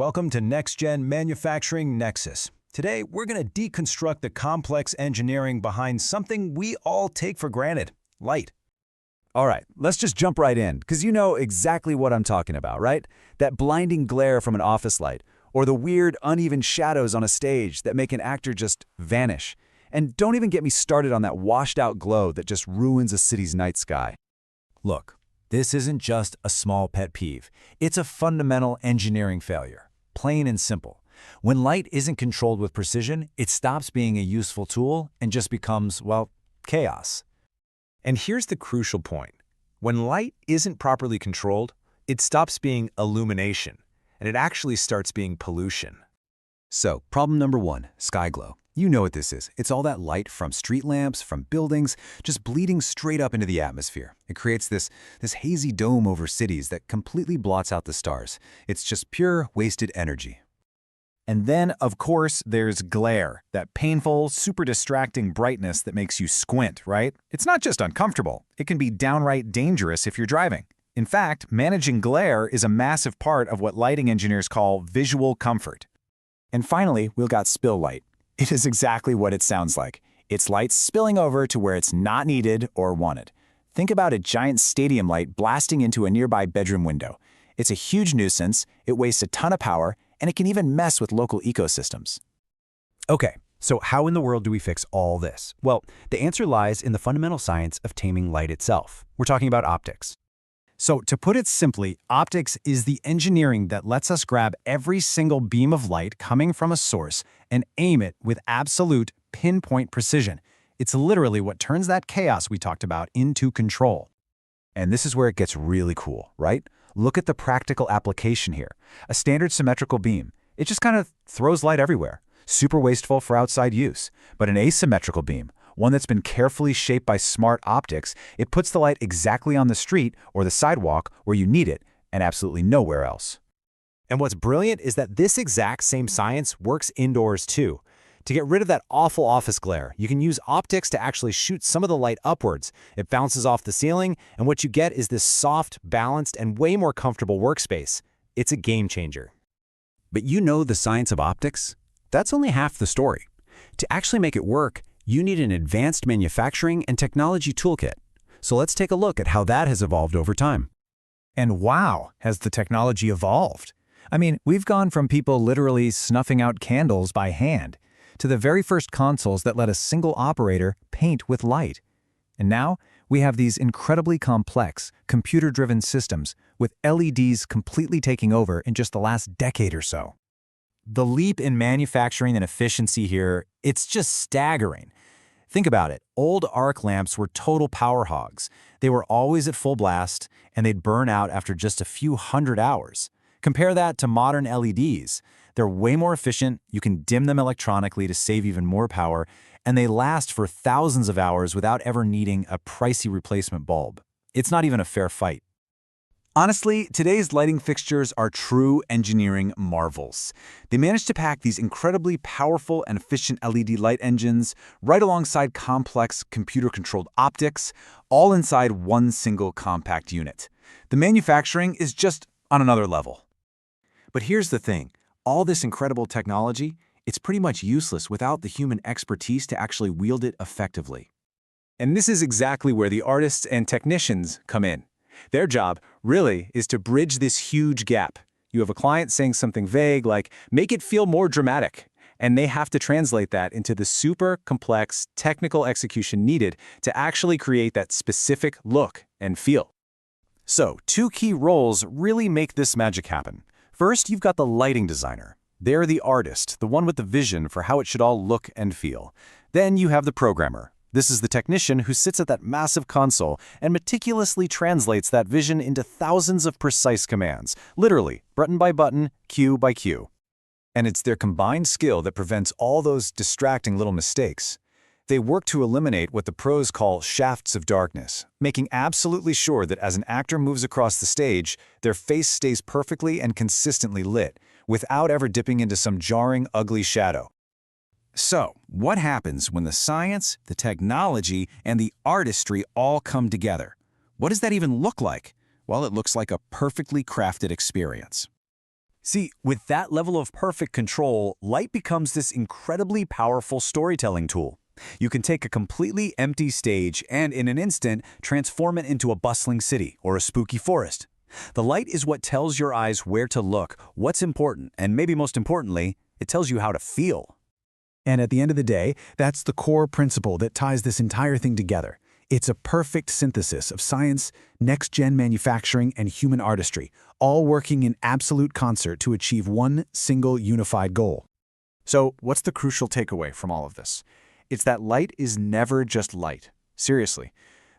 Welcome to Next Gen Manufacturing Nexus. Today, we're going to deconstruct the complex engineering behind something we all take for granted, light. All right, let's just jump right in, because you know exactly what I'm talking about, right? That blinding glare from an office light, or the weird, uneven shadows on a stage that make an actor just vanish. And don't even get me started on that washed-out glow that just ruins a city's night sky. Look, this isn't just a small pet peeve. It's a fundamental engineering failure, plain and simple. When light isn't controlled with precision, it stops being a useful tool and just becomes, well, chaos. And here's the crucial point. When light isn't properly controlled, it stops being illumination, and it actually starts being pollution. So, problem number one, sky glow. You know what this is. It's all that light from street lamps, from buildings, just bleeding straight up into the atmosphere. It creates this hazy dome over cities that completely blots out the stars. It's just pure, wasted energy. And then, of course, there's glare, that painful, super distracting brightness that makes you squint, right? It's not just uncomfortable. It can be downright dangerous if you're driving. In fact, managing glare is a massive part of what lighting engineers call visual comfort. And finally, we've got spill light. It is exactly what it sounds like. It's light spilling over to where it's not needed or wanted. Think about a giant stadium light blasting into a nearby bedroom window. It's a huge nuisance, it wastes a ton of power, and it can even mess with local ecosystems. Okay, so how in the world do we fix all this? Well, the answer lies in the fundamental science of taming light itself. We're talking about optics. So to put it simply, optics is the engineering that lets us grab every single beam of light coming from a source and aim it with absolute pinpoint precision. It's literally what turns that chaos we talked about into control. And this is where it gets really cool, right? Look at the practical application here. A standard symmetrical beam, it just kind of throws light everywhere. Super wasteful for outside use. But an asymmetrical beam, one that's been carefully shaped by smart optics, it puts the light exactly on the street or the sidewalk where you need it and absolutely nowhere else. And what's brilliant is that this exact same science works indoors too. To get rid of that awful office glare, you can use optics to actually shoot some of the light upwards. It bounces off the ceiling, and what you get is this soft, balanced, and way more comfortable workspace. It's a game changer. But you know the science of optics? That's only half the story. To actually make it work, you need an advanced manufacturing and technology toolkit. So let's take a look at how that has evolved over time. And wow, has the technology evolved? I mean, we've gone from people literally snuffing out candles by hand to the very first consoles that let a single operator paint with light. And now, we have these incredibly complex, computer-driven systems with LEDs completely taking over in just the last decade or so. The leap in manufacturing and efficiency here, it's just staggering. Think about it. Old arc lamps were total power hogs. They were always at full blast, and they'd burn out after just a few hundred hours. Compare that to modern LEDs. They're way more efficient, you can dim them electronically to save even more power, and they last for thousands of hours without ever needing a pricey replacement bulb. It's not even a fair fight. Honestly, today's lighting fixtures are true engineering marvels. They managed to pack these incredibly powerful and efficient LED light engines right alongside complex computer-controlled optics, all inside one single compact unit. The manufacturing is just on another level. But here's the thing. All this incredible technology, it's pretty much useless without the human expertise to actually wield it effectively. And this is exactly where the artists and technicians come in. Their job, really, is to bridge this huge gap. You have a client saying something vague like, make it feel more dramatic, and they have to translate that into the super complex technical execution needed to actually create that specific look and feel. So, two key roles really make this magic happen. First, you've got the lighting designer. They're the artist, the one with the vision for how it should all look and feel. Then you have the programmer. This is the technician who sits at that massive console and meticulously translates that vision into thousands of precise commands, literally, button by button, cue by cue. And it's their combined skill that prevents all those distracting little mistakes. They work to eliminate what the pros call shafts of darkness, making absolutely sure that as an actor moves across the stage, their face stays perfectly and consistently lit, without ever dipping into some jarring, ugly shadow. So, what happens when the science, the technology, and the artistry all come together? What does that even look like? Well, it looks like a perfectly crafted experience. See, with that level of perfect control, light becomes this incredibly powerful storytelling tool. You can take a completely empty stage and, in an instant, transform it into a bustling city or a spooky forest. The light is what tells your eyes where to look, what's important, and maybe most importantly, it tells you how to feel. And at the end of the day, that's the core principle that ties this entire thing together. It's a perfect synthesis of science, next-gen manufacturing, and human artistry, all working in absolute concert to achieve one single unified goal. So, what's the crucial takeaway from all of this? It's that light is never just light. Seriously.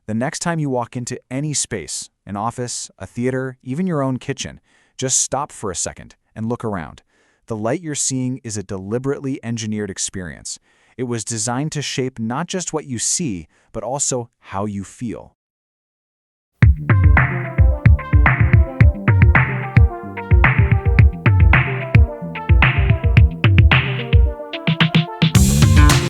The next time you walk into any space, an office, a theater, even your own kitchen, just stop for a second and look around. The light you're seeing is a deliberately engineered experience. It was designed to shape not just what you see, but also how you feel.